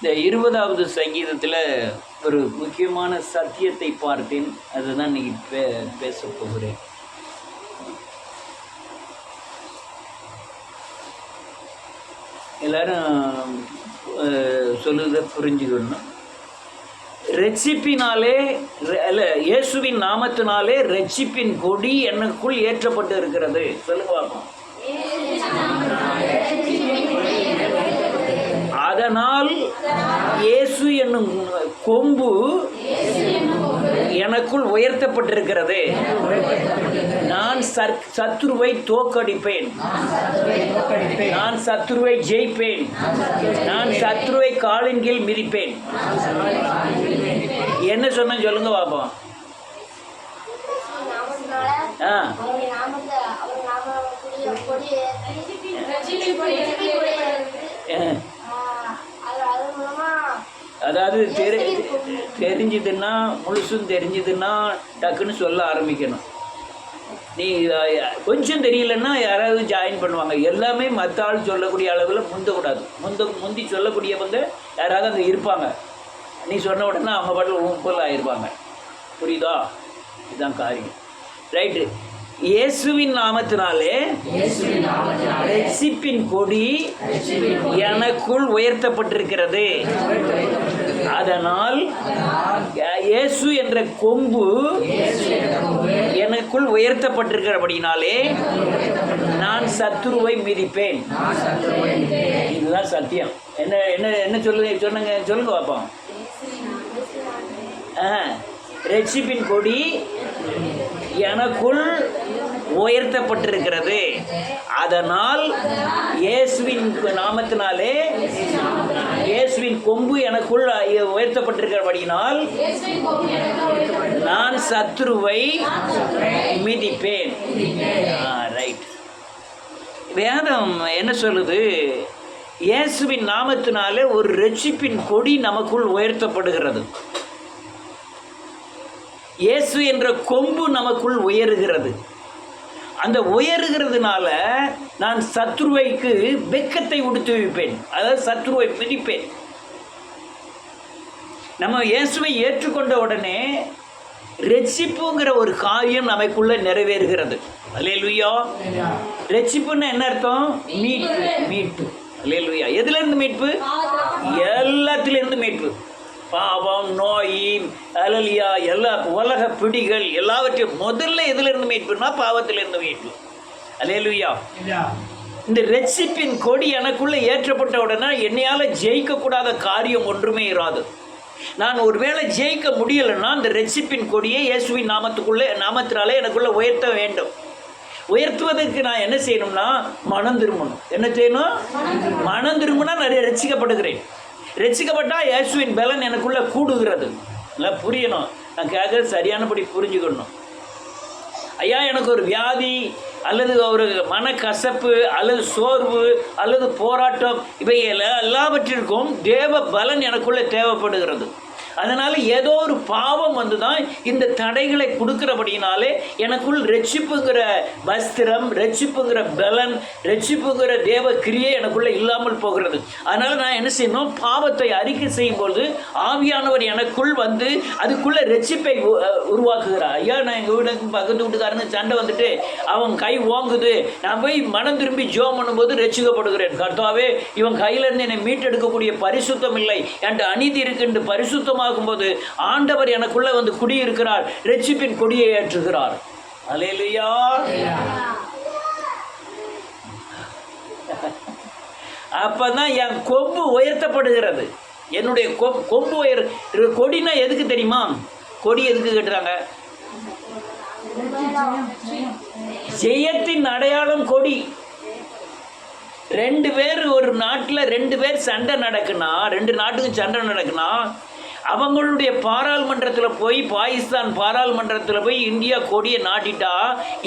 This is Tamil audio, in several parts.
இந்த 20வது சங்கீதத்தில் ஒரு முக்கியமான சத்தியத்தை பார்த்தேன். அதுதான் இன்னைக்கு பேச போகிறேன். எல்லாரும் சொல்லுறத புரிஞ்சுக்கணும். ரட்சிப்பினாலே அல்ல, இயேசுவின் நாமத்தினாலே ரட்சிப்பின் கொடி எனக்குள் ஏற்றப்பட்டு இருக்கிறது. சொல்லுவாங்க. அதனால் இயேசு என்னும் கொம்பு எனக்குள் உயர்த்தப்பட்டிருக்கிறது. நான் சத்துருவை தோற்கடிப்பேன், நான் சத்துருவை ஜெயிப்பேன், நான் சத்துருவை காலின் கீழ் மிதிப்பேன். என்ன சொன்ன சொல்லுங்க பாப்போம். அதாவது தெரிஞ்சதுன்னா, முழுசும் தெரிஞ்சதுன்னா டக்குன்னு சொல்ல ஆரம்பிக்கணும். நீ கொஞ்சம் தெரியலன்னா யாராவது ஜாயின் பண்ணுவாங்க. எல்லாமே மற்ற ஆள் சொல்லக்கூடிய அளவில் முந்தக்கூடாது. முந்தி சொல்லக்கூடியவங்க யாராவது அங்கே இருப்பாங்க. நீ சொன்ன உடனே அவங்க பாட்டில் உப்புல ஆகிருப்பாங்க. புரியுதா? இதுதான் காரியம். ரைட்டு. இயேசுவின் நாமத்தினாலே ரட்சிப்பின் கொடி எனக்குள் உயர்த்தப்பட்டிருக்கிறது. அதனால் இயேசு என்ற கொம்பு எனக்குள் உயர்த்தப்பட்டிருக்கிறபடினாலே நான் சத்துருவை மிதிப்பேன். இதுதான் சத்தியம். என்ன என்ன என்ன சொல்லுங்க பார்ப்போம். ரட்சிப்பின் கொடி எனக்குள் உயர்த்தப்பட்டிருக்கிறது. அதனால் இயேசுவின் நாமத்தினாலே இயேசுவின் கொம்பு எனக்குள் உயர்த்தப்பட்டிருக்கிறபடினால் நான் சத்துருவை மிதிப்பேன். ரைட். வேதம் என்ன சொல்லுது? இயேசுவின் நாமத்தினாலே ஒரு ரட்சிப்பின் கொடி நமக்குள் உயர்த்தப்படுகிறது. இயேசு என்ற கொம்பு நமக்குள் உயருகிறது. அந்த உயருகிறதுனால நான் சத்ருவைக்கு வெட்கத்தை உடுத்து வைப்பேன், அதாவது சத்ருவை மிதிப்பேன். நம்ம இயேசுவை ஏற்றுக்கொண்ட உடனே ரட்சிப்புங்கிற ஒரு காரியம் நமக்குள்ள நிறைவேறுகிறது. அல்லேலூயா. ரட்சிப்புன்னா என்ன அர்த்தம்? மீட்பு. அல்லேலூயா. எதுலேருந்து மீட்பு? எல்லாத்திலிருந்து மீட்பு. பாவம், நோய், அலலியா, எல்லா உலக பிடிகள் எல்லாவற்றையும் முதல்ல எதிலிருந்து மீட்புனா பாவத்திலிருந்து மீட்பு. அல்லேலூயா. இந்த ரட்சிப்பின் கொடி எனக்குள்ள ஏற்றப்பட்ட உடனே என்னையால் ஜெயிக்கக்கூடாத காரியம் ஒன்றுமே இராது. நான் ஒருவேளை ஜெயிக்க முடியலைன்னா அந்த ரட்சிப்பின் கொடியை இயேசுவின் நாமத்தினாலே எனக்குள்ள உயர்த்த வேண்டும். உயர்த்துவதற்கு நான் என்ன செய்யணும்னா மனம் திரும்பணும். என்ன செய்யணும்? மனம் திரும்பினா நான் ரட்சிக்கப்படுகிறேன். ரட்சிக்கப்பட்டால் இயேசுவின் பலன் எனக்குள்ளே கூடுகிறது. இல்லை, புரியணும். நான் கேட்குறது சரியானபடி புரிஞ்சுக்கணும். ஐயா, எனக்கு ஒரு வியாதி அல்லது ஒரு மனக்கசப்பு அல்லது சோர்வு அல்லது போராட்டம், இவை எல்லாவற்றிற்கும் தேவ பலன் எனக்குள்ளே தேவைப்படுகிறது. அதனால் ஏதோ ஒரு பாவம் வந்து தான் இந்த தடைகளை கொடுக்குறபடினாலே எனக்குள் ரட்சிப்புங்கிற வஸ்திரம், ரட்சிப்புங்கிற பலன், ரட்சிப்புங்கிற தேவ கிரியை எனக்குள்ளே இல்லாமல் போகிறது. அதனால் நான் என்ன செய்யணும்? பாவத்தை அறிக்கை செய்யும்போது ஆவியானவர் எனக்குள் வந்து அதுக்குள்ளே ரட்சிப்பை உருவாக்குகிறார். ஐயா, நான் எங்கள் வீட்டுக்கு பக்கத்து வீட்டுக்காரன்னு சண்டை வந்துட்டு அவன் கை ஓங்குது, நான் போய் மனம் திரும்பி ஜெபம் பண்ணும்போது ரட்சிக்கப்படுகிறேன். கர்த்தாவே, இவன் கையிலேருந்து என்னை மீட்டெடுக்கக்கூடிய பரிசுத்தம் இல்லை, என்கிட்ட அநீதி இருக்குன்னு பரிசுத்தமாக போது ஆண்டவர் எனக்குள்ள வந்து குடியிருக்கிறார், ரட்சிப்பின் கொடியை ஏற்றுகிறார். அல்லேலூயா. அப்பதான் என் கொம்பு உயர்த்தப்படுகிறது. என்னுடைய கொம்பு கொடினா எதுக்கு தெரியுமா? கொடி எதுக்கு கேட்டுறாங்க? ஜெயத்தின் அடையாளம் கொடி. 2 பேர் ஒரு நாட்டில் 2 பேர் சண்டை நடக்குன்னா, 2 நாட்டுக்கும் சண்டை நடக்குன்னா, அவங்களுடைய பாராளுமன்றத்தில் போய் பாகிஸ்தான் பாராளுமன்றத்தில் போய் இந்தியா கொடியை நாட்டிட்டா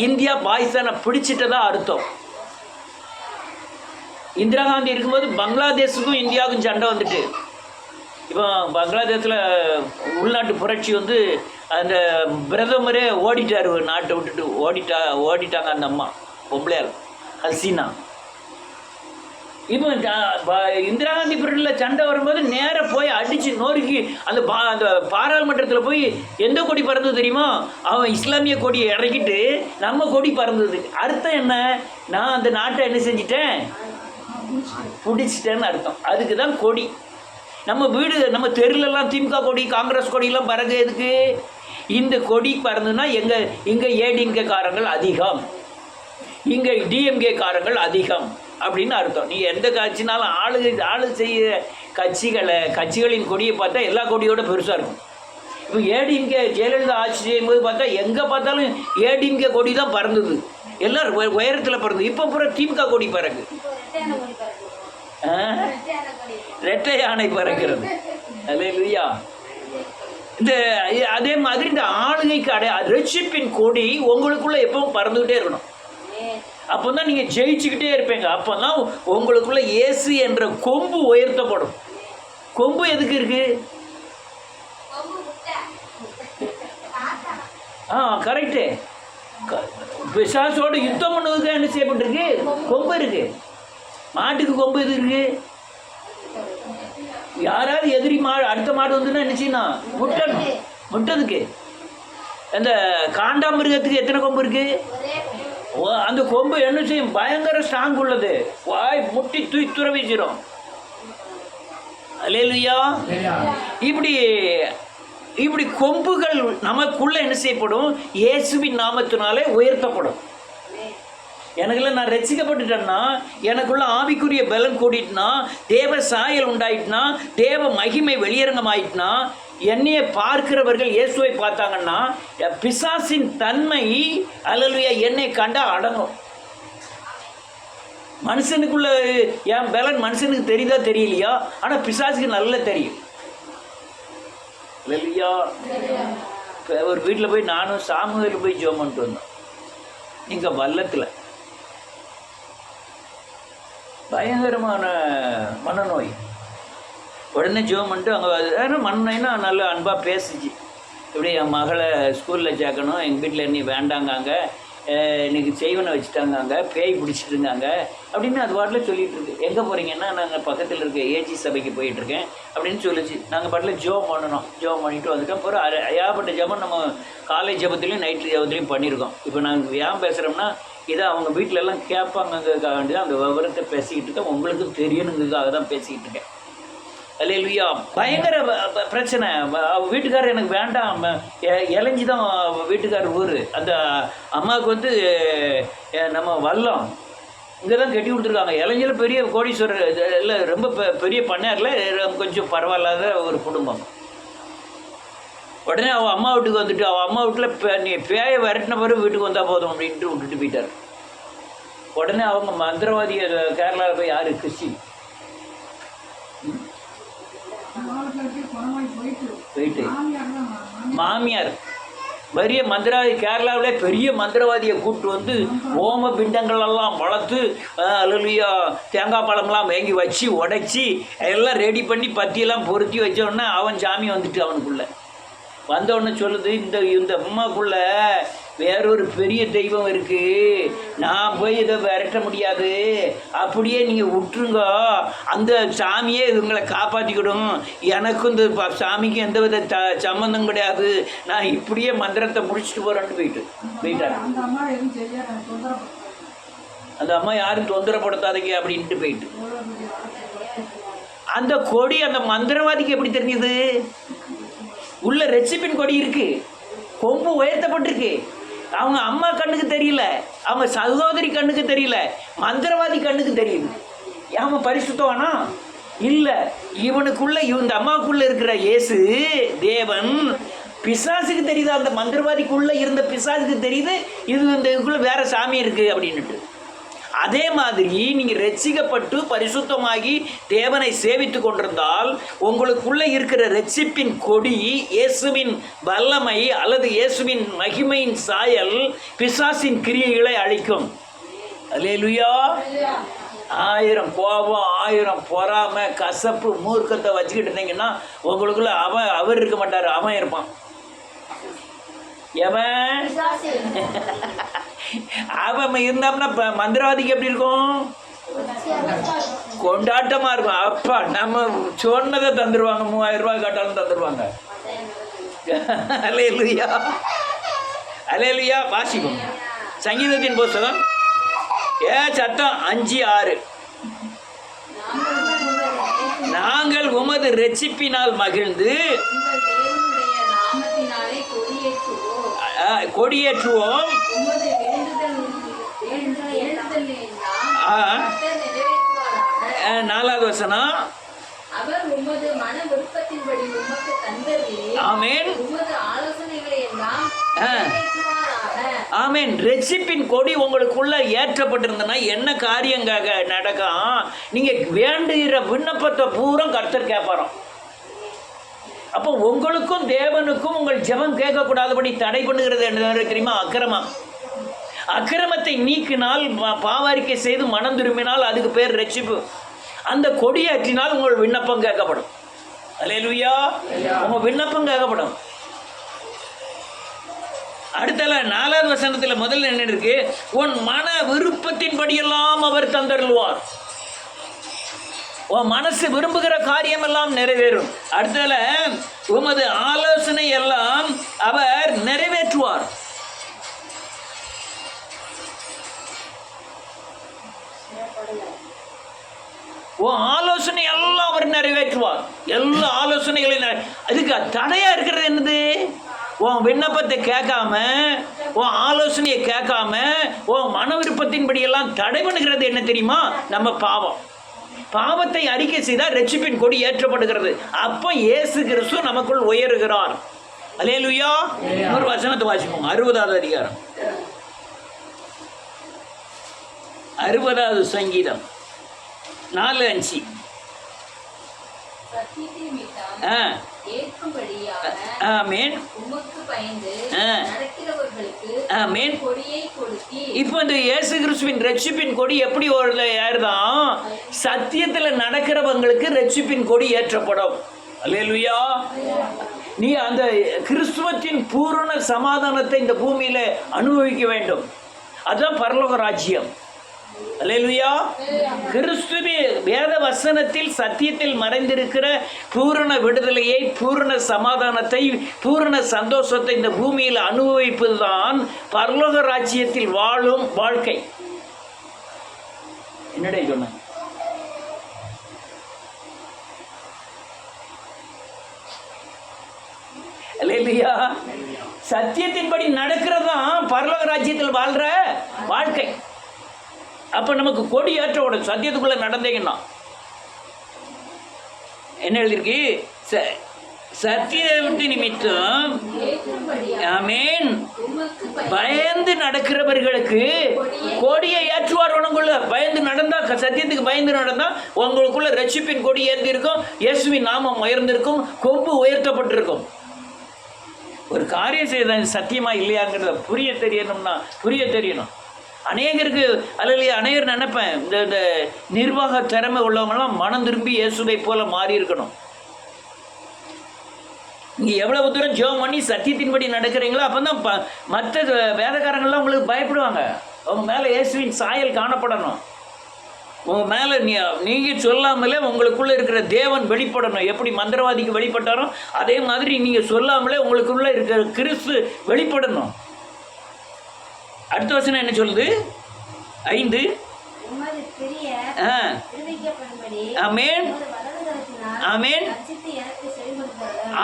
இந்தியா பாகிஸ்தானை பிடிச்சிட்டதா அர்த்தம். இந்திரா காந்தி இருக்கும்போது பங்களாதேஷுக்கும் இந்தியாவுக்கும் சண்டை வந்துட்டு, இப்போ பங்களாதேஷில் உள்நாட்டு புரட்சி வந்து அந்த பிரதமரே ஓடிட்டார், நாட்டை விட்டுட்டு ஓடிட்டாங்க அந்த அம்மா பொம்பளையார் ஹசீனா. இப்போ இந்திரா காந்தி பீரியடில் சண்டை வரும்போது நேராக போய் அடித்து நொறுக்கி அந்த அந்த பாராளுமன்றத்தில் போய் எந்த கொடி பறந்தது தெரியுமா? அவன் இஸ்லாமிய கொடியை இறக்கிட்டு நம்ம கொடி பறந்தது. அர்த்தம் என்ன? நான் அந்த நாட்டை என்ன செஞ்சிட்டேன்? பிடிச்சிட்டேன்னு அர்த்தம். அதுக்கு தான் கொடி. நம்ம வீடு நம்ம தெருலெல்லாம் திமுக கொடி காங்கிரஸ் கொடியெல்லாம் பறகு எதுக்கு? இந்த கொடி பறந்துன்னா இங்கே ஏடிஎம்கே காரங்கள் அதிகம், இங்கே டிஎம்கே காரங்கள் அதிகம் அப்படின்னு அர்த்தம். நீ எந்த கட்சினாலும் ஆளு செய்ய கட்சிகளின் கொடியை பார்த்தா எல்லா கொடியோட பெருசாக இருக்கும். இப்போ ஏடிஎம்கே ஜெயலலிதா ஆட்சி செய்யும்போது பார்த்தா எங்கே பார்த்தாலும் ஏடிஎம்கே கொடி தான் பறந்தது, எல்லாம் உயரத்தில் பறந்தது. இப்போ பூரா திமுக கொடி பறக்கு, ரெட்டை யானை பறக்கிறது. அல்லேலூயா. இந்த அதே மாதிரி இந்த ஆளுகைக்கு ரட்சிப்பின் கொடி உங்களுக்குள்ள எப்பவும் பறந்துக்கிட்டே இருக்கணும். அப்போ தான் நீங்கள் ஜெயிச்சுக்கிட்டே இருப்பீங்க. அப்போ தான் உங்களுக்குள்ள இயேசு என்ற கொம்பு உயர்த்தப்படும். கொம்பு எதுக்கு இருக்கு? கரெக்டு. பிசாசோடு யுத்தம் பண்ணுவதுக்கு என்ன செய்யப்பட்டிருக்கு? கொம்பு இருக்கு. மாட்டுக்கு கொம்பு எது இருக்கு? யாராவது எதிரி அடுத்த மாடு வந்துன்னா என்ன செய்யணும்? முட்டணும். முட்டதுக்கு அந்த காண்டாமிருகத்துக்கு எத்தனை கொம்பு இருக்கு? அந்த கொம்பு என்ன செய்யும்? பயங்கர ஸ்ட்ராங் உள்ளது. வாய் முட்டி துற வீசிடும். அல்லேலூயா. இப்படி கொம்புகள் நமக்குள்ள என்ன செய்யப்படும்? இயேசுவின் நாமத்தினாலே உயர்த்தப்படும். எனக்குள்ள நான் ரட்சிக்கப்பட்டுட்டேன்னா, எனக்குள்ள ஆவிக்குரிய பலன் கூடிட்டுனா, தேவ சாயல் உண்டாயிட்டுனா, தேவ மகிமை வெளியரங்கமாயிட்டுனா, என்னையை பார்க்கிறவர்கள் இயேசுவை பார்த்தாங்கன்னா பிசாசின் தன்மை அல்லேலூயா என்னை கண்டா அடங்கும். மனுஷனுக்குள்ள என் பலன் மனுஷனுக்கு தெரியுதா தெரியலையா? ஆனால் பிசாசுக்கு நல்லா தெரியும். அல்லேலூயா. ஒரு வீட்டில் போய் நானும் சாமுவேல் போய் ஜெபம் பண்ணிட்டு வந்தோம். இங்கே வல்லத்தில் பயங்கரமான மனநோய். உடனே ஜெபம் பண்ணிட்டு அங்கே மனநோய்னா நல்லா அன்பாக பேசிச்சு. இப்படி என் மகளை ஸ்கூலில் சேர்க்கணும், எங்கள் வீட்டில் என்ன வேண்டாங்காங்க, இன்றைக்கி செய்வனை வச்சுட்டாங்க, அங்கே பேய் பிடிச்சிட்டுருந்தாங்க அப்படின்னு அது பாட்டில் சொல்லிகிட்டு இருக்கு. எங்கே போகிறீங்கன்னா, நாங்கள் பக்கத்தில் இருக்க ஏஜி சபைக்கு போயிட்டுருக்கேன் அப்படின்னு சொல்லிச்சு. நாங்கள் பாட்டில் ஜெபம் பண்ணணும். ஜெபம் பண்ணிவிட்டு வந்துட்டோம். பிறகு ஐயாப்பட்ட ஜெபம் நம்ம காலை ஜெபத்துலேயும் நைட்டு ஜெபத்துலேயும் பண்ணியிருக்கோம். இப்போ நாங்கள் ஏன் பேசுகிறோம்னா, இதை அவங்க வீட்டிலெல்லாம் கேட்பாங்கங்கிறதுக்காக வேண்டி தான் அந்த விவரத்தை பேசிக்கிட்டு இருக்கேன். உங்களுக்கு தெரியணுங்கிறதுக்காக தான் பேசிக்கிட்டு இருக்கேன். அல்லேலூயா. பயங்கர பிரச்சனை. வீட்டுக்காரர் எனக்கு வேண்டாம், இளைஞ்சி தான் வீட்டுக்காரர் ஊர். அந்த அம்மாவுக்கு வந்து நம்ம வல்லம் இங்கே தான் கட்டி கொடுத்துருக்காங்க. இளைஞர் பெரிய கோடீஸ்வரர் இல்லை, ரொம்ப பெரிய பண்ணையாரில் கொஞ்சம் பரவாயில்லாத ஒரு குடும்பம். உடனே அவள் அம்மா வீட்டுக்கு வந்துட்டு, அவள் அம்மா வீட்டில் நீ பேயை விரட்டின பிறகு வீட்டுக்கு வந்தால் போதும் அப்படின்ட்டு விட்டுட்டு போயிட்டார். உடனே அவங்க மந்திரவாதியை கேரளாவில் போய் யார்? கிறிஸ்டி போயிட்டு மாமியார் பெரிய மந்திரவாதி, கேரளாவிலே பெரிய மந்திரவாதியை கூப்பிட்டு வந்து ஓம பிண்டங்களெல்லாம் வளர்த்து அல்லேலூயா தேங்காய் பழம்லாம் வாங்கி வச்சு உடைச்சி எல்லாம் ரெடி பண்ணி பத்தியெல்லாம் பொருத்தி வச்சோடனே அவன் சாமி வந்துட்டு அவனுக்குள்ளே வந்தோடனே சொல்லுது, இந்த அம்மாக்குள்ள வேறொரு பெரிய தெய்வம் இருக்குது, நான் போய் இதை விரட்ட முடியாது, அப்படியே நீங்கள் விட்டுருங்க, அந்த சாமியே இவங்களை காப்பாற்றிக்கிடும், எனக்கும் இந்த சாமிக்கும் எந்த வித சம்மந்தம் கிடையாது, நான் இப்படியே மந்திரத்தை முடிச்சுட்டு போகிறேன்னு போயிட்டார். அந்த அம்மா யாரும் தொந்தரப்படுத்தாதீங்க அப்படின்ட்டு போயிட்டு. அந்த கொடி அந்த மந்திரவாதிக்கு எப்படி தெரிஞ்சது? உள்ள ரெச்சிப்பின் கொடி இருக்கு, கொம்பு உயர்த்தப்பட்டிருக்கு. அவங்க அம்மா கண்ணுக்கு தெரியல, அவங்க சகோதரி கண்ணுக்கு தெரியல, மந்திரவாதி கண்ணுக்கு தெரியுது. அவன் பரிசுத்தவானா இல்லை. இவனுக்குள்ள இந்த அம்மாவுக்குள்ள இருக்கிற இயேசு தேவன் பிசாசுக்கு தெரியுது, அந்த மந்திரவாதிக்குள்ள இருந்த பிசாசுக்கு தெரியுது இது இந்த இதுக்குள்ள வேற சாமி இருக்கு அப்படின்னுட்டு. அதே மாதிரி நீங்கள் ரட்சிக்கப்பட்டு பரிசுத்தமாகி தேவனை சேவித்து கொண்டிருந்தால் உங்களுக்குள்ளே இருக்கிற ரட்சிப்பின் கொடி இயேசுவின் வல்லமை அல்லது இயேசுவின் மகிமையின் சாயல் பிசாசின் கிரியைகளை அழிக்கும். அல்லேலூயா. 1000 கோபம், 1000 பொறாமை, கசப்பு, மூர்க்கத்தை வச்சுக்கிட்டு இருந்தீங்கன்னா உங்களுக்குள்ள அவர் இருக்க மாட்டார், அவன் இருப்பான். அவன் இருந்தாம்னா மந்திரவாதிக்கு எப்படி இருக்கும்? கொண்டாட்டமா இருக்கும். அப்பா நம்ம சொன்னதை தந்துருவாங்க, 3000 ரூபாய் கேட்டாலும் தந்துருவாங்க. அல்லேலூயா, அல்லேலூயா. வாசிப்போம் சங்கீதத்தின் புஸ்தகம் சத்தம் 5:6. நாங்கள் உமது இரட்சிப்பினால் மகிழ்ந்து கொடியேற்றுவோம். 4வது வசனம். அவர் உமது மன விருப்பத்தின்படி உமக்கு தந்தருளி ஆமென் உமது ஆலோசனைகளை எல்லாம் ஆமென். ரட்சிப்பின் கொடி உங்களுக்குள்ள ஏற்றப்பட்டிருந்தனா என்ன காரியங்காக நடக்கும்? நீங்க வேண்டுகிற விண்ணப்பத்தை பூரா கர்த்தர் கேட்பாராம். அப்போ உங்களுக்கும் தேவனுக்கும் உங்கள் ஜெபம் கேட்கக்கூடாதபடி தடை பண்ணுகிறது என்ன தெரியுமா? அக்கிரமம். அக்கிரமத்தை நீக்கினால், பாவரிக்கை செய்து மனம் திரும்பினால் அதுக்கு பேர் ரட்சிப்பு. அந்த கொடியேற்றினால் உங்கள் விண்ணப்பம் கேட்கப்படும். அல்லேலூயா, உங்க விண்ணப்பம் கேட்கப்படும். அடுத்தல 4வது வசனத்துல முதல்ல என்ன இருக்கு? உன் மன விருப்பத்தின்படியெல்லாம் அவர் தந்தருள்வார். உன் மனசு விரும்புகிற காரியம் எல்லாம் நிறைவேறும். அடுத்தல உமது ஆலோசனை எல்லாம் அவர் நிறைவேற்றுவார். உன் ஆலோசனை எல்லாம் அவர் நிறைவேற்றுவார். எல்லா ஆலோசனைகளையும். அதுக்கு தடையா இருக்கிறது என்னது? உன் விண்ணப்பத்தை கேட்காம, உன் ஆலோசனையை கேட்காம, உன் மன விருப்பத்தின்படி எல்லாம் தடை பண்ணுகிறது என்ன தெரியுமா? நம்ம பாவம். பாவத்தை அறிக்கை செய்தால் ரட்சிப்பின் கொடி ஏற்றப்படுகிறது. அப்போ இயேசு கிறிஸ்து நமக்குள் உயருகிறார். அல்லேலூயா. ஒரு வசனத்தை வாசிப்போம். 60வது அதிகாரம் 60வது சங்கீதம் 4:5. இப்போ இந்த இயேசு கிறிஸ்துவின் ரட்சிப்பின் கொடி எப்படி ஏறுதான்? சத்தியத்தில் நடக்கிறவங்களுக்கு ரட்சிப்பின் கொடி ஏற்றப்படும். அல்லேலூயா. நீ அந்த கிறிஸ்துவத்தின் பூரண சமாதானத்தை இந்த பூமியில அனுபவிக்க வேண்டும். அதுதான் பரலோக ராஜ்யம். அல்லேலூயா. கிறிஸ்துவே வேத வசனத்தில் சத்தியத்தில் மறைந்திருக்கிற பூரண விடுதலையை, பூரண சமாதானத்தை, பூரண சந்தோஷத்தை இந்த பூமியில் அனுபவிப்பதுதான் பரலோக ராஜ்யத்தில் வாழும் வாழ்க்கை. என்னடா சொன்ன? அல்லேலூயா. சத்தியத்தின்படி நடக்கிறதான் பரலோக ராஜ்யத்தில் வாழ்ற வாழ்க்கை. அப்போ நமக்கு கொடி ஏற்றப்படும். சத்தியத்துக்குள்ளே நடந்தீங்கன்னா என்ன எழுதிருக்கு? சத்தியத்தை நிமித்தம் ஆமென் பயந்து நடக்கிறவர்களுக்கு கொடியை ஏற்றுவார். உனக்குள்ள பயந்து நடந்தா, சத்தியத்துக்கு பயந்து நடந்தா உங்களுக்குள்ள ரட்சிப்பின் கொடி ஏற்றிருக்கும். இயேசுவின் நாமம் உயர்ந்திருக்கும். கொம்பு உயர்த்தப்பட்டிருக்கும். ஒரு காரியம் செய்த சத்தியமா இல்லையாங்கிறத புரிய தெரியணும். அநேகருக்கு அல்லையா, அநேகர் நினைப்பேன் இந்த நிர்வாக திறமை உள்ளவங்களாம் மனம் திரும்பி இயேசுவை போல மாறி இருக்கணும். நீங்க எவ்வளவு தூரம் ஜெபம் பண்ணி சத்தியத்தின்படி நடக்கிறீங்களோ அப்பதான் மற்ற வேதக்காரங்கள்லாம் உங்களுக்கு பயப்படுவாங்க. அவங்க மேல இயேசுவின் சாயல் காணப்படணும். உங்க மேல நீங்க சொல்லாமலே உங்களுக்குள்ள இருக்கிற தேவன் வெளிப்படணும். எப்படி மந்திரவாதிக்கு வெளிப்பட்டாரோ அதே மாதிரி நீங்க சொல்லாமலே உங்களுக்குள்ள இருக்கிற கிறிஸ்து வெளிப்படணும். அடுத்த வசனம் என்ன சொல்லுது? 5. ஆமென் ஆமென்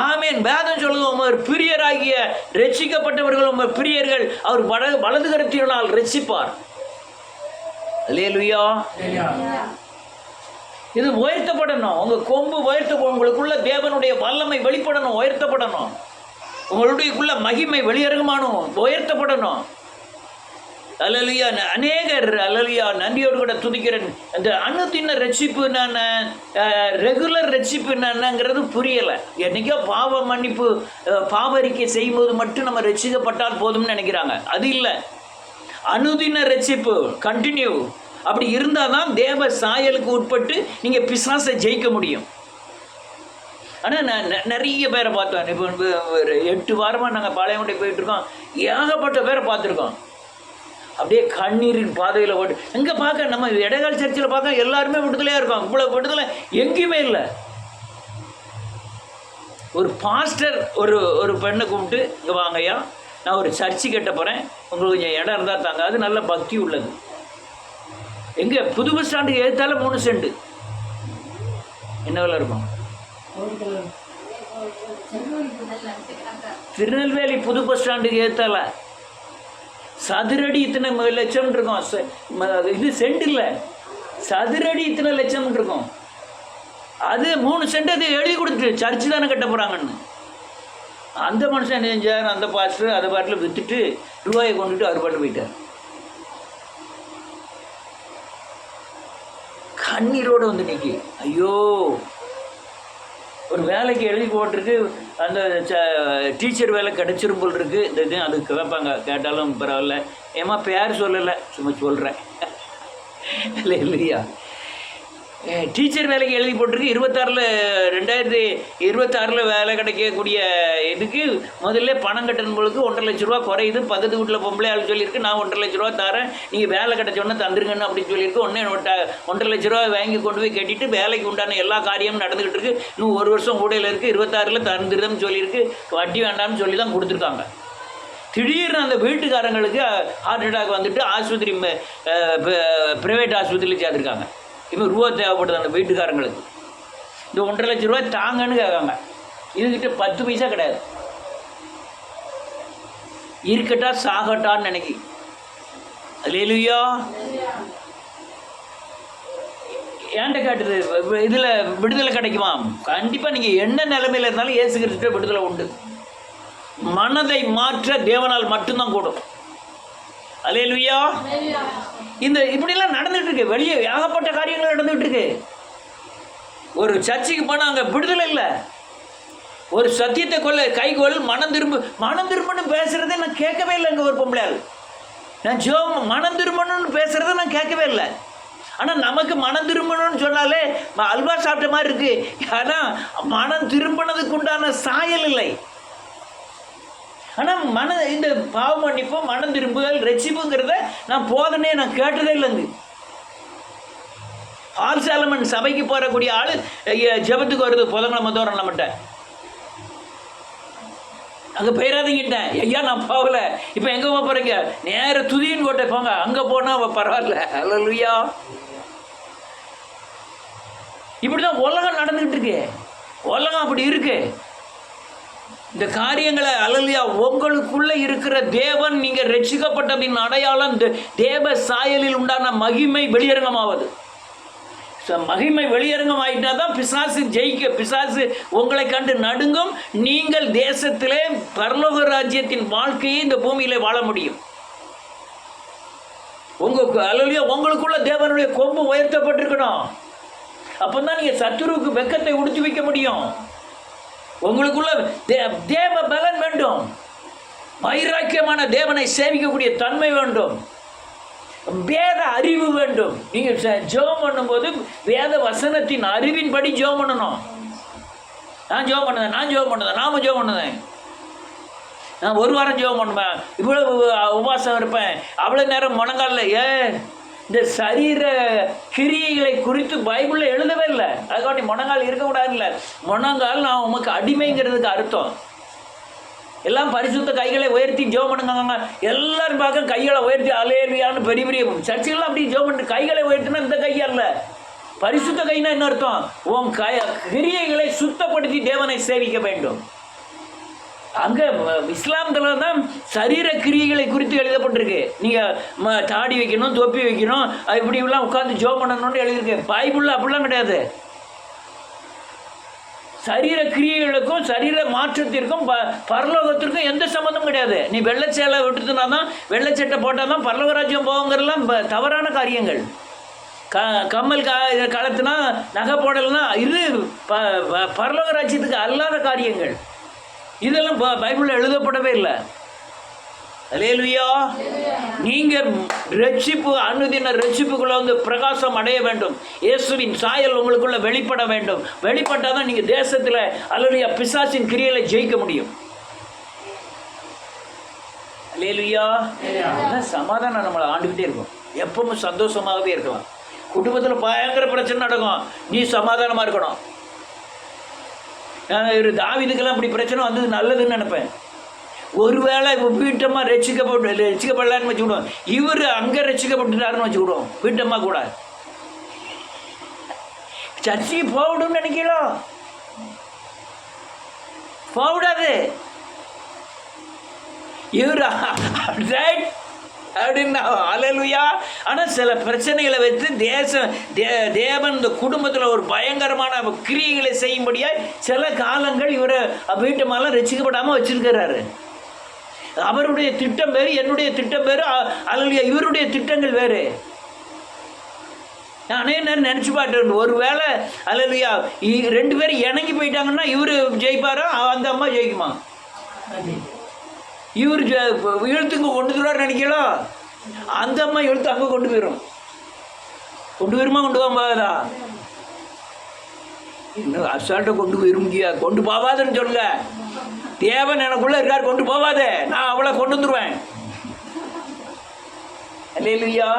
ஆமென். வேதம் சொல்லுது, உமது பிரியராகிய ரட்சிக்கப்பட்டவர்கள் உமது பிரியர்கள் அவர் வலது கரத்தினால் ரட்சிப்பார். அல்லேலூயா. இது உயர்த்தப்படணும். உங்க கொம்பு உங்களுக்குள்ள தேவனுடைய வல்லமை வெளிப்படணும், உயர்த்தப்படணும். உங்களுடைய மகிமை வெளியரங்கமானும் உயர்த்தப்படணும். அல்லேலூயா. அநேகர் அல்லேலூயா நன்றியோடு கூட துதிக்கிறேன். அந்த அனுதின ரட்சிப்பு என்னென்ன, ரெகுலர் ரட்சிப்பு என்னங்கிறது புரியலை. என்னைக்கோ பாவ மன்னிப்பு பாவரிக்கை செய்யும்போது மட்டும் நம்ம ரட்சிக்கப்பட்டால் போதும்னு நினைக்கிறாங்க. அது இல்லை. அனுதின ரட்சிப்பு கண்டினியூ. அப்படி இருந்தால் தான் தேவ சாயலுக்கு உட்பட்டு நீங்கள் பிசாசை ஜெயிக்க முடியும். ஆனால் நான் நிறைய பேரை பார்த்தோம். இப்போ 8 வாரமாக நாங்கள் பாளையங்கோட்டை போயிட்டுருக்கோம். ஏகப்பட்ட பேரை பார்த்துருக்கோம். அப்படியே கண்ணீரின் பாதையில் ஓட்டு. எங்கே பார்க்க நம்ம இடைக்கால சர்ச்சில் பார்க்க எல்லாருமே விடுதலையாக இருக்கோம். இவ்வளோ விடுதலை எங்கேயுமே இல்லை. ஒரு பாஸ்டர் ஒரு பெண்ணை கூப்பிட்டு, இங்கே வாங்கய்யா, நான் ஒரு சர்ச்சு கட்ட போகிறேன், உங்களுக்கு கொஞ்சம் இடம் இருந்தால் தாங்க. அது நல்ல பக்தி உள்ளது. எங்கே புது பஸ் ஸ்டாண்டுக்கு ஏற்றால 3 சென்ட் என்ன விலை இருக்கும்? திருநெல்வேலி புது பஸ் ஸ்டாண்டுக்கு ஏற்றால சதுரடி இத்தனை லட்சம் இருக்கும். இது சென்ட் இல்லை, சதுரடி இத்தனை லட்சம் இருக்கும். அது 3 சென்ட் அது எழுதி கொடுத்துட்டு சர்ச்சு தானே கட்ட போகிறாங்கன்னு. அந்த மனுஷன் என்ன செஞ்சார்? அந்த பாஸ்டர் அதை பாட்டில் விற்றுட்டு ரூபாயை கொண்டுட்டு அவர் பாட்டு போயிட்டார். கண்ணீரோடு வந்து நிற்கி, ஐயோ, ஒரு வேலைக்கு எழுதி போட்டிருக்கு, அந்த டீச்சர் வேலை கிடச்சிரும் போல் இருக்குது. இந்த இது அதுக்கு கேட்பாங்க, கேட்டாலும் பரவாயில்ல, ஏமா பேர் சொல்லலை, சும்மா சொல்கிறேன் இல்லையா. டீச்சர் வேலைக்கு எழுதி போட்டிருக்கு, 2026 வேலை கிடைக்கக்கூடிய இதுக்கு முதல்ல பணம் கட்டணும் பொழுது 1.5 லட்ச ரூபா குறையுது. பக்கத்து வீட்டில் பொம்பளை ஆள் சொல்லியிருக்கு, நான் 1.5 லட்ச ரூபா தரேன், நீங்கள் வேலை கிடைச்சோன்னே தந்துருங்கன்னு அப்படின்னு சொல்லியிருக்கு. உடனே 1.5 லட்ச ரூபா வாங்கி கொண்டு போய் கட்டிட்டு வேலைக்கு உண்டான எல்லா காரியமும் நடந்துக்கிட்டு இருக்குது. இன்னும் 1 வருஷம் கூடையில் இருக்குது, 26 தந்துருதுன்னு சொல்லியிருக்கு. வட்டி வேண்டாம்னு சொல்லி தான் கொடுத்துருக்காங்க. திடீர்னு அந்த வீட்டுக்காரங்களுக்கு ஹார்ட் அட்டாக் வந்துட்டு ஆஸ்பத்திரி, ப்ரைவேட் ஆஸ்பத்திரியில் சேர்த்துருக்காங்க. இப்போ ரூபா தேவைப்படுது அந்த வீட்டுக்காரங்களுக்கு. இந்த 1.5 லட்ச ரூபா தாங்கன்னு கேட்காங்க. இதுக்கிட்ட 10 பைசா கிடையாது. இருக்கட்டா சாகட்டான்னு நினைக்கி. அல்லேலூயா. ஏன்ட்ட கேட்டது, இதில் விடுதலை கிடைக்குமா? கண்டிப்பாக நீங்கள் என்ன நிலைமையில் இருந்தாலும் இயேசு கிறிஸ்துவிட்ட விடுதலை உண்டு. மனதை மாற்ற தேவனால் மட்டும்தான் கூடும். அல்லேலூயா. இந்த இப்படிலாம் நடந்துகிட்டு இருக்கு. வெளியே ஏகப்பட்ட காரியங்கள் நடந்துகிட்டு இருக்கு. ஒரு சர்ச்சுக்கு போனால் அங்கே விடுதலை இல்லை. ஒரு சத்தியத்தை கைகொள், மனம் திரும்பன்னு பேசுகிறதே நான் கேட்கவே இல்லை. அங்கே ஒரு பொம்பளையாள் நான் மனம் திரும்பணும்னு பேசுகிறத நான் கேட்கவே இல்லை. ஆனால் நமக்கு மனம் திரும்பணும்னு சொன்னாலே அல்வா சாப்பிட்ட மாதிரி இருக்கு. ஆனால் மனம் திரும்பினதுக்கு உண்டான சாயல் இல்லை. ஆனால் இந்த பாவ மன்னிப்பு, மனம் திரும்புதல், ரட்சிப்புங்கிறத நான் போதனே நான் கேட்டதே இல்லைங்க. ஆல்சாலமன் சபைக்கு போகக்கூடிய ஆள் ஜெபத்துக்கு வருது புதன்கிழமை தோறும் நம்மகிட்ட. அங்கே போயிடாதீங்கிட்டேன், ஐயா நான் போகலை. இப்போ எங்கே போக போகிறீங்க? நேர துதின்னு போட்ட போங்க, அங்கே போனால் பரவாயில்ல. அல்லேலூயா. இப்படி தான் உலகம் நடந்துக்கிட்டு இருக்கு. உலகம் அப்படி இருக்கு. இந்த காரியங்களை அல்லேலூயா, உங்களுக்குள்ளே இருக்கிற தேவன், நீங்கள் ரட்சிக்கப்பட்டதின் அடையாளம் தேவ சாயலில் உண்டான மகிமை வெளியரங்கமாவது. மகிமை வெளியரங்கம் ஆகிட்டா தான் பிசாசு பிசாசு உங்களை கண்டு நடுங்கும். நீங்கள் தேசத்திலே பரலோக ராஜ்யத்தின் வாழ்க்கையை இந்த பூமியிலே வாழ முடியும். அல்லேலூயா, உங்களுக்குள்ள தேவனுடைய கொம்பு உயர்த்தப்பட்டிருக்கணும். அப்போ தான் நீங்கள் சத்துருவுக்கு வெக்கத்தை உடுத்தி வைக்க முடியும். உங்களுக்குள்ள தேவ பலன் வேண்டும். வைராக்கியமான தேவனை சேவிக்கக்கூடிய தன்மை வேண்டும். வேத அறிவு வேண்டும். நீங்கள் ஜெபம் பண்ணும்போது வேத வசனத்தின் அறிவின்படி ஜெபம் பண்ணணும். நான் ஜெபம் பண்ணதேன், நாம ஜெபம் பண்ணதேன். நான் 1 வாரம் ஜெபம் பண்ணுவேன், இவ்வளவு உபவாசம் இருப்பேன், அவ்வளோ நேரம் முழங்காலில். இந்த சரீர கிரியைகளை குறித்து பைபிளில் எழுதவே இல்லை. அதுக்காண்டி முழங்கால் இருக்கக்கூடாது இல்லை. முழங்கால் நான் உமக்கு அடிமைங்கிறதுக்கு அர்த்தம். எல்லாம் பரிசுத்த கைகளை உயர்த்தி ஜெபம் பண்ணுங்க. எல்லாரும் பார்க்க கைகளை உயர்த்தி அல்லேலூயான்னு பெரிய பெரிய சர்ச்சைகள்லாம் அப்படி ஜெபம் பண்ணிட்டு கைகளை உயர்த்தினா இந்த கையல்ல. பரிசுத்த கைனா என்ன அர்த்தம்? உன் கிரியைகளை சுத்தப்படுத்தி தேவனை சேவிக்க வேண்டும். அங்கே இஸ்லாமத்தில் தான் சரீர கிரியைகளை குறித்து எழுதப்பட்டிருக்கு. நீங்கள் தாடி வைக்கணும், தொப்பி வைக்கணும், இப்படிலாம் உட்காந்து ஜெபம் பண்ணணும்னு எழுதியிருக்கு. பைபிளில் அப்படிலாம் கிடையாது. சரீர கிரியைகளுக்கும் சரீர மாற்றத்திற்கும் பரலோகத்திற்கும் எந்த சம்மந்தமும் கிடையாது. நீ வெள்ளைச்சேலை விட்டுனா தான், வெள்ளைச்சட்டை போட்டால் தான் பரலோகராஜ்யம் போகுங்கிறதுலாம் தவறான காரியங்கள். கம்மல் கலத்துனா, நகை போடலைன்னா இது பரலோகராஜ்யத்துக்கு அல்லாத காரியங்கள். இதெல்லாம் பைபிளில் எழுதப்படவே இல்லை. அல்லேலூயா. நீங்கள் ரட்சிப்பு, அனுதின ரட்சிப்புக்குள்ள வந்து பிரகாசம் அடைய வேண்டும். இயேசுவின் சாயல் உங்களுக்குள்ள வெளிப்பட வேண்டும். வெளிப்பட்டால் தான் நீங்கள் தேசத்தில் அல்லேலூயா பிசாசின் கிரியைகளை ஜெயிக்க முடியும். அல்லேலூயா. அதான் சமாதானம் நம்மளை ஆண்டுக்கிட்டே இருக்கும். எப்பவும் சந்தோஷமாகவே இருக்கலாம். குடும்பத்தில் பயங்கர பிரச்சனை நடக்கும், நீ சமாதானமாக இருக்கணும். நான் ஒரு தாவீதுக்கெல்லாம் இப்படி பிரச்சனை வந்தது நல்லதுன்னு நினைப்பேன். ஒருவேளை வீட்டம்மா ரசிக்கப்படலான்னு வச்சுக்கிடுவோம், இவர் அங்கே ரசிக்கப்பட்டுட்டாருன்னு வச்சுக்கிடுவோம். வீட்டம்மா கூட சர்ச்சைக்கு போகணும்னு நினைக்கலாம், போகக்கூடாது. இவர் அப்படின்னா அல்லேலூயா. ஆனால் சில பிரச்சனைகளை வைத்து தேவன் இந்த குடும்பத்தில் ஒரு பயங்கரமான கிரியைகளை செய்யும்படியாக சில காலங்கள் இவரை வீட்டம்மாலாம் ரசிக்கப்படாமல் வச்சிருக்கிறாரு. அவருடைய திட்டம் வேறு, என்னுடைய திட்டம் வேறு, அல்லேலூயா. இவருடைய திட்டங்கள் வேறு. நானே நேரம் நினச்சி பாட்டேன், ஒரு வேளை அல்லேலூயா ரெண்டு பேரும் இணங்கி போயிட்டாங்கன்னா இவர் ஜெயிப்பாரா, அந்த அம்மா ஜெயிக்குமா? இவர் இழுத்துங்க கொண்டு போடுவார் நினைக்கலாம், அந்த அம்மா இழுத்து அங்கே கொண்டு போயிடும். கொண்டு போயிருமா? கொண்டு போகாதா? இன்னும் அசால்ட்டை கொண்டு போயிட முடியாது. கொண்டு போவாதுன்னு சொல்லுங்க. தேவன் எனக்குள்ள இருக்கார், கொண்டு போவாத, நான் அவளை கொண்டு வந்துடுவேன். அல்லேலூயா.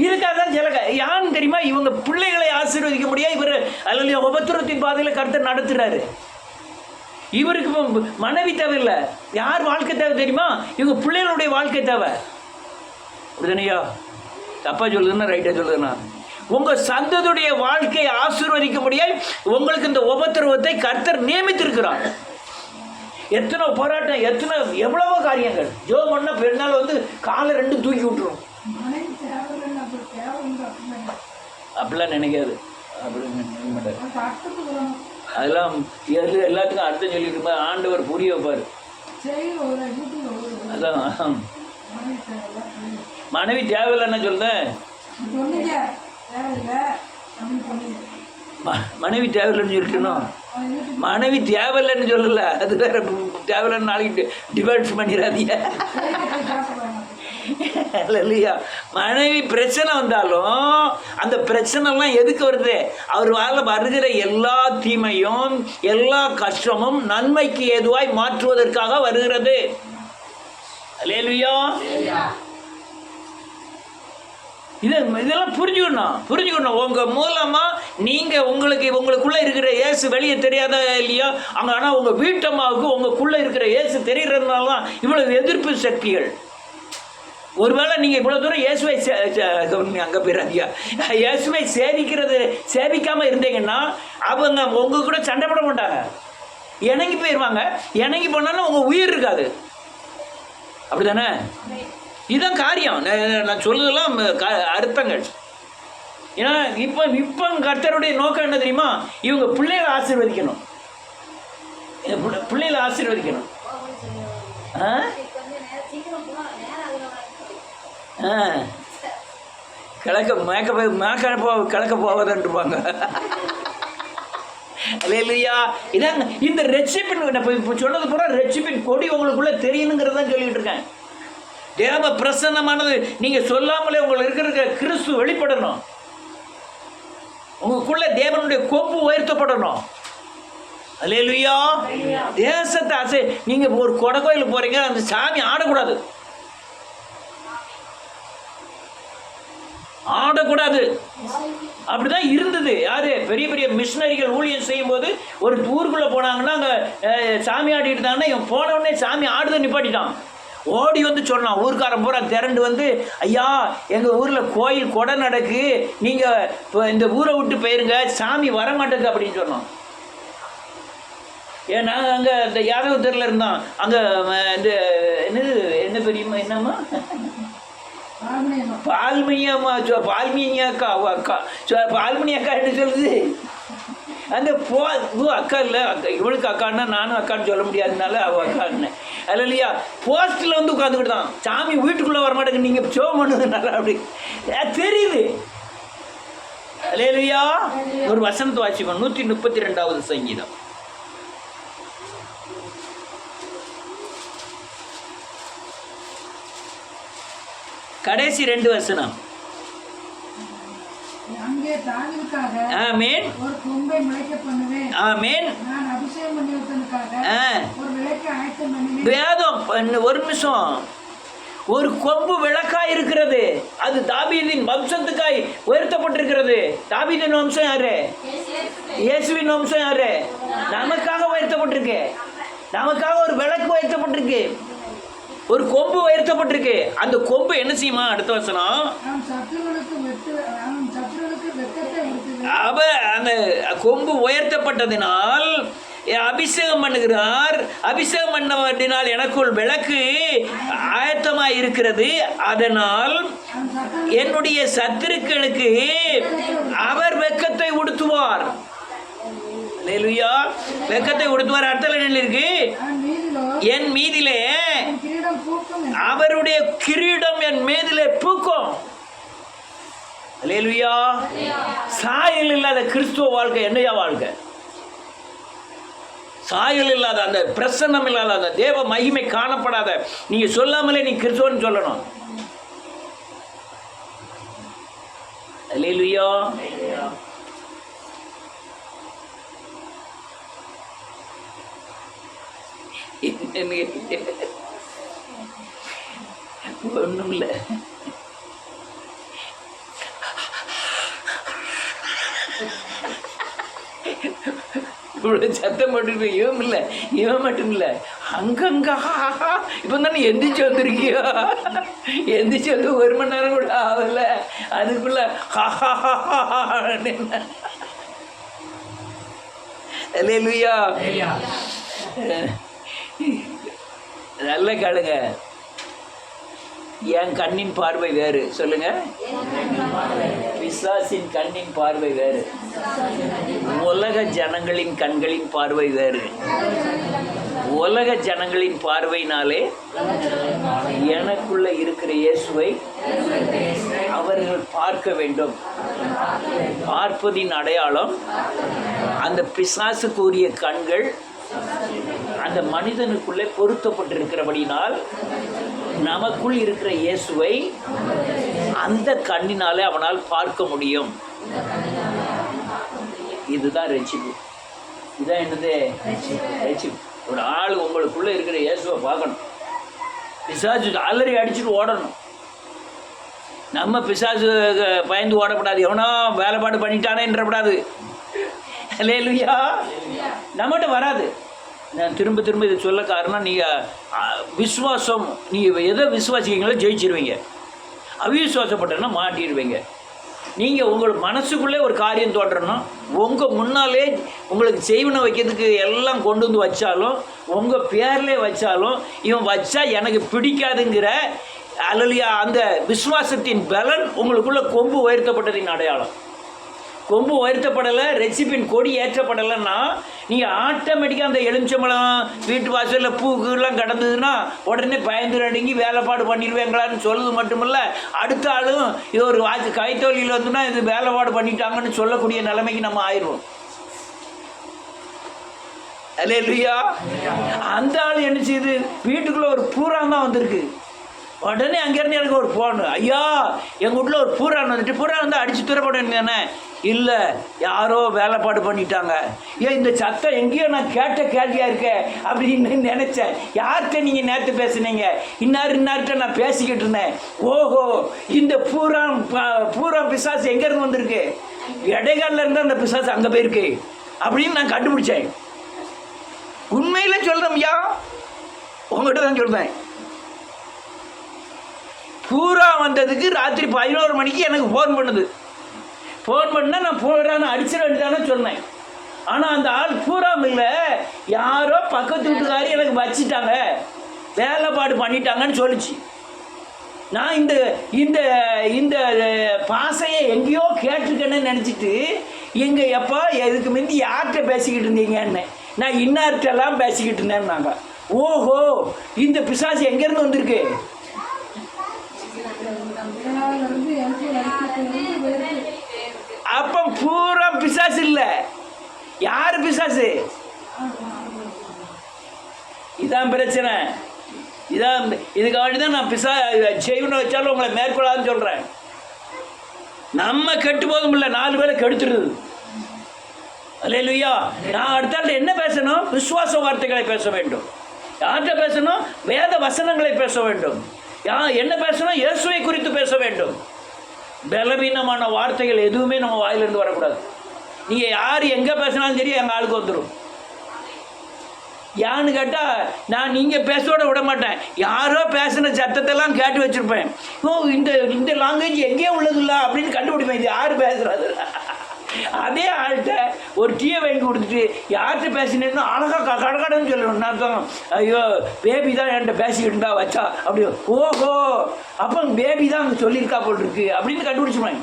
இதுக்காக தான் சில யான்னு தெரியுமா, இவங்க பிள்ளைகளை ஆசீர்வதிக்க முடியாது. இவர் அல்லேலூயா உபத்திரத்தின் பாதையில் கர்த்தர் நடத்துறாரு. இவருக்கு மனைவி தேவையில்லை, யார் வாழ்க்கை தேவை தெரியுமா? இவங்க பிள்ளைகளுடைய வாழ்க்கை தேவை. அப்படிதானையா? தப்பா சொல்லுதுன்னா ரைட்டா சொல்லுதுன்னா, உங்க சந்ததியுடைய வாழ்க்கையை ஆசீர்வதிக்க முடியாது. உங்களுக்கு இந்த உபத்திரவத்தை கர்த்தர் நியமித்திருக்கிறார். எத்தனை போராட்டம், எவ்வளவோ காரியங்கள். ஜோம் பண்ண பெருநாள் வந்து காலை ரெண்டும் தூக்கி விட்டுரும். அப்படிலாம் நினைக்காது, அப்படின்னு நினைக்க மாட்டார். அதெல்லாம் எல்லாத்துக்கும் அர்த்தம் சொல்லிட்டு இருப்பார். ஆண்டவர் புரிய வைப்பார். அதான் மனைவி தேவையில்லைன்னு சொல்றேன். மனைவி தேவையில்லைன்னு சொல்லிட்டணும். மனைவி தேவையில்லைன்னு சொல்லல, அது வேற. தேவையில்லைன்னு நாளைக்கு டிவைட்ஸ் பண்ணிடாதீங்க. இல்லையா? மனைவி பிரச்சனை வந்தாலும் அந்த பிரச்சனைலாம் எதுக்கு வருது? அவர் வாழ வருகிற எல்லா தீமையும் எல்லா கஷ்டமும் நன்மைக்கு ஏதுவாய் மாற்றுவதற்காக வருகிறது. அல்லேலூயா. இதெல்லாம் புரிஞ்சுக்கணும். உங்க மூலமா நீங்க உங்களுக்குள்ள இருக்கிற இயேசு வெளியே தெரியாத இல்லையா அங்க. ஆனா உங்க வீட்டம்மாவுக்கு உங்களுக்குள்ள இருக்கிற இயேசு தெரிகிறதுனால தான் இவ்வளவு எதிர்ப்பு சக்திகள். ஒருவேளை நீங்க இவ்வளவு தூரம் இயேசுவை அங்க போயிடாதியா, இயேசுவை சேவிக்காம இருந்தீங்கன்னா அவங்க உங்க கூட சண்டை போட மாட்டாங்க, இணங்கி போயிடுவாங்க. இணங்கி போனாலும் உங்க உயிர் இருக்காது. அப்படிதானே? இதுதான் காரியம். நான் சொல்றதெல்லாம் அர்த்தங்கள். ஏன்னா இப்போ கர்த்தருடைய நோக்கம் என்ன தெரியுமா? இவங்க பிள்ளைகளை ஆசீர்வதிக்கணும், பிள்ளைகளை ஆசீர்வதிக்கணும். கிழக்க போவதுன்றுவாங்க. அல்லேலூயா. இதாங்க இந்த ரெட்சிப்பின் இப்போ சொன்னது பூரா ரெட்சிப்பின் கொடி உங்களுக்குள்ள தெரியணுங்கிறதான் சொல்லிட்டு இருக்கேன். தேவ பிரசன்னமானது நீங்க சொல்லாமலே உங்களுக்கு இருக்கிற கிறிஸ்து வெளிப்படணும். உங்களுக்குள்ள தேவனுடைய கோப்பு உயர்த்தப்படணும். அல்லேலூயா. தேசத்தை நீங்க ஒரு கொடை கோயிலுக்கு போறீங்க, அந்த சாமி ஆடக்கூடாது, ஆடக்கூடாது. அப்படிதான் இருந்தது. யாரு பெரிய பெரிய மிஷினரிகள் ஊழியம் செய்யும் போது ஒரு ஊருக்குள்ள போனாங்கன்னா அங்க சாமி ஆடிட்டு இருந்தாங்கன்னா இவன் போன உடனே சாமி ஆடுதை நிப்பாட்டிட்டான். ஓடி வந்து சொன்னான், ஊருக்காரன் பூரா திரண்டு வந்து, ஐயா எங்கள் ஊரில் கோயில் கொடை நடக்கு, நீங்கள் இப்போ இந்த ஊரை விட்டு போயிருங்க, சாமி வரமாட்டேங்குது அப்படின்னு சொன்னோம். ஏன்னா அங்கே இந்த யாதவ தெருவில் இருந்தான். அங்கே இந்த என்ன பெரியம்மா என்னம்மா பால்மணியம்மா பால்மணி அக்கா என்ன சொல்லுது? அந்த அக்கா இல்லை, இவளுக்கு அக்கான்னா நானும் அக்கான்னு சொல்ல முடியாதுனால அவள் அக்கான்னு. அதில் இல்லையா போஸ்டில் வந்து உட்காந்துக்கிட்டு தான், சாமி வீட்டுக்குள்ளே வரமாட்டேங்க நீங்கள் ஷோ பண்ணுதுனால அப்படி தெரியுது. அல்லேலூயா. ஒரு வசனத்தை வாசிப்போம். 132வது சங்கீதம். கடைசி 2 வசனம். ஆமென். ஆமென். வேதம் ஒரு நிமிஷம் ஒரு கொம்பு விளக்காய் இருக்கிறது. அது தாவீதின் வம்சத்துக்காய் உயர்த்தப்பட்டிருக்கிறது. தாவீதின் வம்சம் யாரு? இயேசுவின் வம்சம் யாரு? நமக்காக உயர்த்தப்பட்டிருக்கு. நமக்காக ஒரு விளக்கு உயர்த்தப்பட்டிருக்கு, ஒரு கொம்பு உயர்த்தப்பட்டிருக்கு. அந்த கொம்பு என்ன செய்யுமா? அடுத்த வசனம், அந்த கொம்பு உயர்த்தப்பட்டதினால் அபிஷேகம் பண்ணுகிறார். அபிஷேகம் பண்ணதினால் எனக்குள் விளக்கு ஆயத்தமாய் இருக்கிறது. அதனால் என்னுடைய சத்துருக்களுக்கு அவர் வெட்கத்தை உடுத்துவார். அல்லேலூயா. வெட்கத்தை உடுத்துவார். அர்த்தம் என்ன இருக்கு? என் மீதிலே அவருடைய கிரீடம் என் மீதிலே பூக்கும். அல்லேலூயா. சாயல் இல்லாத கிறிஸ்துவ வாழ்க்கை என்னையா வாழ்க்கை? சாயல் இல்லாத, அந்த பிரசன்னம் இல்லாத, அந்த தேவ மகிமை காணப்படாத, நீங்க சொல்லாமலே நீ கிறிஸ்துவன்னு சொல்லணும். அல்லேலூயா. ஒண்ணும் இல்லை, சத்தம் போட்டு இவன் மட்டும் இல்லை அங்கங்கா இப்போ தானே எந்திரிச்சு வந்திருக்கியோ, எந்திரிச்சு வந்து 1 மணி நேரம் கூட ஆகல, அதுக்குள்ள அல்லேலூயா. நல்ல கேளுங்க. என் கண்ணின் பார்வை வேறு. சொல்லுங்க. பிசாசின் கண்ணின் பார்வை வேறு. உலக ஜனங்களின் கண்களின் பார்வை வேறு. உலக ஜனங்களின் பார்வையினாலே எனக்குள்ள இருக்கிற இயேசுவை அவர்கள் பார்க்க வேண்டும். பார்ப்பதின் அடையாளம் அந்த பிசாசுக்குரிய கண்கள் அந்த மனிதனுக்குள்ளே பொருத்தப்பட்டிருக்கிறபடினால் நமக்குள் இருக்கிற இயேசுவை அந்த கண்ணினாலே அவனால் பார்க்க முடியும். இதுதான் ரட்சிப்பு. இதுதான் என்னது? ரட்சிப்பு. ஒரு ஆள் உங்களுக்குள்ள இருக்கிற இயேசுவை பார்க்கணும். பிசாசு அலறி அடிச்சுட்டு ஓடணும். நம்ம பிசாசு பயந்து ஓடப்படாது. எவனோ வேலைப்பாடு பண்ணிட்டானேன்றப்படாது. அல்லேலூயா. நம்மகிட்ட வராது. நான் திரும்ப திரும்ப இதை சொல்ல காரணம், நீங்கள் விசுவாசம், நீங்கள் எதை விசுவாசிக்கிறீங்களோ ஜெயிச்சிருவீங்க. அவிசுவாசப்பட்டனா மாட்டிடுவீங்க. நீங்கள் உங்களுக்கு மனசுக்குள்ளே ஒரு காரியம் தோன்றணும், உங்கள் முன்னாலே உங்களுக்கு செய்வனை வைக்கிறதுக்கு எல்லாம் கொண்டு வந்து வச்சாலும், உங்கள் பேர்லேயே வச்சாலும், இவன் வச்சா எனக்கு பிடிக்காதுங்கிற அல்லையா அந்த விசுவாசத்தின் பலன் உங்களுக்குள்ள கொம்பு உயர்த்தப்பட்டதின் அடையாளம். கொம்பு உயர்த்தப்படலை, ரெசிபின் கொடி ஏற்றப்படலைன்னா நீங்கள் ஆட்டோமேட்டிக்காக அந்த எலுமிச்சம்பழம் வீட்டு வாசலில் பூக்கெல்லாம் கடந்ததுன்னா உடனே பயந்து அடங்கி வேலைப்பாடு பண்ணிடுவேங்களான்னு சொல்லுது மட்டுமில்ல, அடுத்த ஆளும் இது ஒரு கைத்தொழில் வந்துன்னா இது வேலைப்பாடு பண்ணிட்டாங்கன்னு சொல்லக்கூடிய நிலைமைக்கு நம்ம ஆயிடுவோம். அல்லேலூயா. அந்த ஆள் என்ன செய்யுது? வீட்டுக்குள்ளே ஒரு பூரான் தான் வந்திருக்கு. உடனே அங்கேருந்து எனக்கு ஒரு ஃபோனு, ஐயா எங்கள் வீட்டில் ஒரு பூரான் வந்துட்டு, பூரான் வந்து அடித்து துறப்பட தானே? இல்லை, யாரோ வேலைப்பாடு பண்ணிட்டாங்க. ஏன் இந்த சத்தம் எங்கேயோ நான் கேட்ட கேள்வியாக இருக்கேன் அப்படின்னு நினச்சேன். யார்கிட்ட நீங்கள் நேற்று பேசுனீங்க? இன்னார்கிட்ட நான் பேசிக்கிட்டு இருந்தேன். ஓஹோ, இந்த பூரான் பிசாசு எங்கேருந்து வந்திருக்கு? இடைக்காலில் இருந்து அந்த பிசாசு அங்கே போயிருக்கு அப்படின்னு நான் கண்டுபிடிச்சேன். உண்மையில சொல்கிறேன் ஐயா, உங்கள்கிட்ட தான் சொல்கிறேன். பூரா வந்ததுக்கு ராத்திரி 11 மணிக்கு எனக்கு ஃபோன் பண்ணுது. ஃபோன் பண்ணால் நான் பூரான்னு அடிச்சிட வேண்டியதானே சொன்னேன். ஆனால் அந்த ஆள் பூராம் இல்லை, யாரோ பக்கத்து வீட்டுக்காரி எனக்கு வச்சிட்டாங்க, வேலைப்பாடு பண்ணிட்டாங்கன்னு சொல்லிச்சு. நான் இந்த இந்த இந்த பாசையை எங்கேயோ கேட்டிருக்கேன்னு நினச்சிட்டு, எங்கே எப்போ இதுக்கு முந்தி யார்கிட்ட பேசிக்கிட்டு இருந்தீங்கன்னு, நான் இன்னார்கிட்டெல்லாம் பேசிக்கிட்டு இருந்தேன்னு. நாங்கள் ஓஹோ, இந்த பிசாசு எங்கேருந்து வந்திருக்கு? அப்ப பூரா பிசாசு இல்ல, யாரு பிசாசு? இதான் பிரச்சனை. இதான் இதுக்காக தான் நான் செய்வனை வச்சாலும் உங்களை மேற்கொள்ளாதுன்னு சொல்றேன். நம்ம கெட்டு போதும் இல்லை, 4 பேரை கெடுத்துருது. அல்லேலூயா. நான் அடுத்த என்ன பேசணும்? விசுவாச வார்த்தைகளை பேச வேண்டும். யார்கிட்ட பேசணும்? வேத வசனங்களை பேச வேண்டும். என்ன பேசணும்? இயேசுவை குறித்து பேச வேண்டும். பலவீனமான வார்த்தைகள் எதுவுமே நம்ம வாயிலிருந்து வரக்கூடாது. நீங்கள் யார் எங்கே பேசினாலும் சரி எங்கள் ஆளுக்கு வந்துடும். யான்னு கேட்டால் நான் நீங்கள் பேசோட விட மாட்டேன். யாரோ பேசின சத்தத்தெல்லாம் கேட்டு வச்சுருப்பேன். இந்த லாங்குவேஜ் எங்கேயே உள்ளதில்ல அப்படின்னு கண்டுபிடிப்பேன். இது யார் பேசுகிறது? அதே ஆள்கிட்ட ஒரு டீயை வாங்கி கொடுத்துட்டு யார்கிட்ட பேசினேன்னா அழகாக கடகடன்னு சொல்லணும். அர்த்தம், ஐயோ பேபி தான் என்கிட்ட பேசிக்கிட்டு இருந்தா வச்சா அப்படி. ஓஹோ, அப்போ பேபி தான் அங்கே சொல்லியிருக்கா போல் இருக்கு அப்படின்னு கண்டுபிடிச்சுருவாங்க.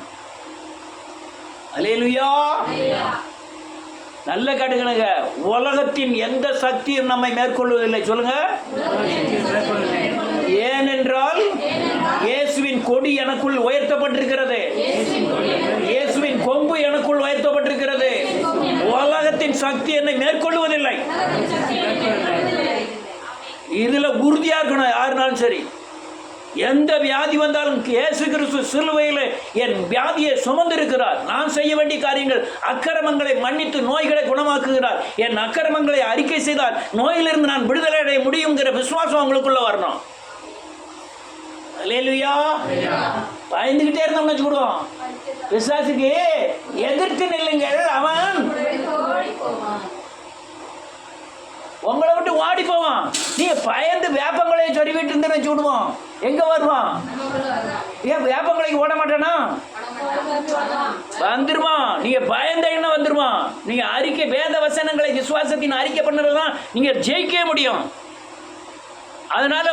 அல்லேலூயா. நல்ல கேட்டுக்கணுங்க. உலகத்தின் எந்த சக்தியும் நம்மை மேற்கொள்வதில்லை. சொல்லுங்க. ஏனென்றால் இயேசுவின் கொடி எனக்குள் உயர்த்தப்பட்டிருக்கிறது. இயேசுவின் கொம்பு எனக்குள் உயர்த்தப்பட்டிருக்கிறது. உலகத்தின் சக்தி என்னை மேற்கொள்வதில்லை. இதுல உறுதியா இருக்கணும். யாருனாலும் சரி, எந்த வியாதி வந்தாலும் இயேசு கிறிஸ்து சிலுவையில் என் வியாதியை சுமந்திருக்கிறார். நான் செய்ய வேண்டிய காரியங்கள், அக்கிரமங்களை மன்னித்து நோய்களை குணமாக்குகிறார். என் அக்கிரமங்களை அறிக்கை செய்தால் நோயிலிருந்து நான் விடுதலை அடைய முடியுங்கிற விசுவாசம் உங்களுக்குள்ள வரணும். அல்லேலூயா. பயந்துகிட்டே இருந்தோம்னு வச்சுக்கிடுவோம். விசுவாசிக்கு எதிர்த்து நில்லுங்கள், அவன் உங்களை விட்டு ஓடி போவான். நீங்க பயந்து வேப்பங்களையும் சொருவிட்டு இருந்து வச்சு விடுவோம். எங்க வருவான்? ஏன் வேப்பங்களைக்கு ஓட மாட்டானா? வந்துருவான். நீங்க பயந்தீங்கன்னா வந்துருவான். நீங்க அறிக்கை, வேத வசனங்களை விசுவாசத்தின் அறிக்கை பண்ணதான் நீங்க ஜெயிக்க முடியும். அதனால